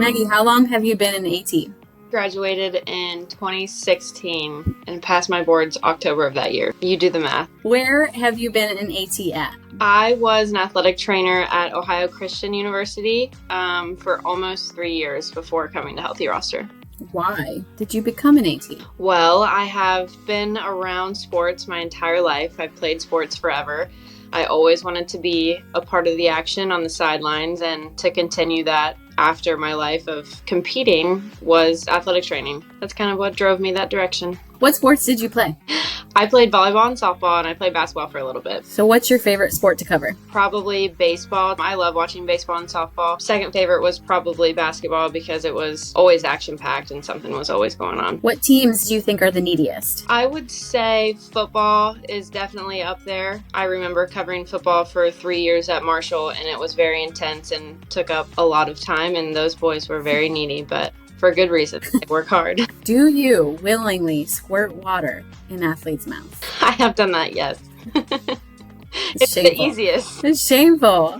Maggie, how long have you been in AT? Graduated in 2016 and passed my boards October of that year. You do the math. Where have you been in AT at? I was an athletic trainer at Ohio Christian University for almost 3 years before coming to Healthy Roster. Why did you become an AT? Well, I have been around sports my entire life. I've played sports forever. I always wanted to be a part of the action on the sidelines, and to continue that after my life of competing was athletic training. That's kind of what drove me that direction. What sports did you play? I played volleyball and softball, and I played basketball for a little bit. So what's your favorite sport to cover? Probably baseball. I love watching baseball and softball. Second favorite was probably basketball because it was always action-packed and something was always going on. What teams do you think are the neediest? I would say football is definitely up there. I remember covering football for 3 years at Marshall, and it was very intense and took up a lot of time, and those boys were very needy, but for good reason. They work hard. Do you willingly squirt water in athletes' mouths? I have done that, yes. It's shameful. The easiest. It's shameful.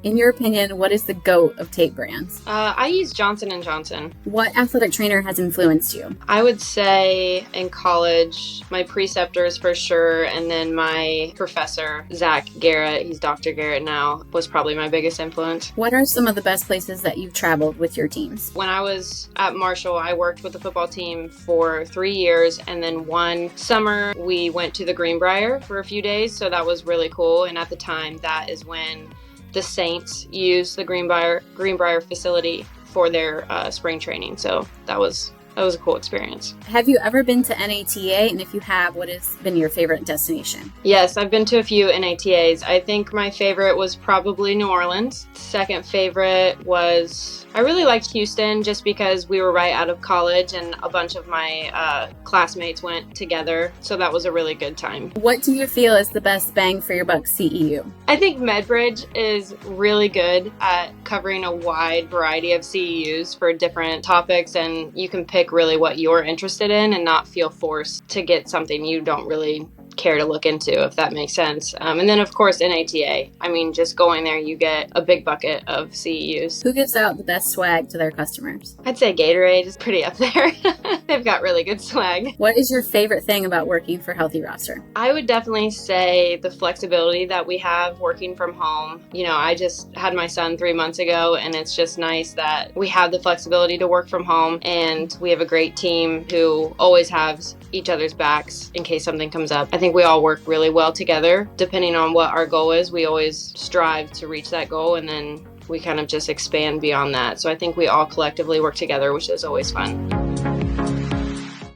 In your opinion, what is the GOAT of tape brands? I use Johnson & Johnson. What athletic trainer has influenced you? I would say in college, my preceptors for sure, and then my professor, Zach Garrett, he's Dr. Garrett now, was probably my biggest influence. What are some of the best places that you've traveled with your teams? When I was at Marshall, I worked with the football team for 3 years, and then one summer we went to the Greenbrier for a few days, so that was really cool. And at the time, that is when the Saints used the Greenbrier facility for their spring training. So that was a cool experience. Have you ever been to NATA? And if you have, what has been your favorite destination? Yes, I've been to a few NATAs. I think my favorite was probably New Orleans. Second favorite was, I really liked Houston just because we were right out of college and a bunch of my classmates went together. So that was a really good time. What do you feel is the best bang for your buck CEU? I think MedBridge is really good at covering a wide variety of CEUs for different topics, and you can pick really what you're interested in and not feel forced to get something you don't really care to look into, if that makes sense. And then, of course, NATA. I mean, just going there, you get a big bucket of CEUs. Who gives out the best swag to their customers? I'd say Gatorade is pretty up there. They've got really good swag. What is your favorite thing about working for Healthy Roster? I would definitely say the flexibility that we have working from home. You know, I just had my son 3 months ago, and it's just nice that we have the flexibility to work from home, and we have a great team who always has each other's backs in case something comes up. I think we all work really well together. Depending on what our goal is, we always strive to reach that goal, and then we kind of just expand beyond that. So I think we all collectively work together, which is always fun.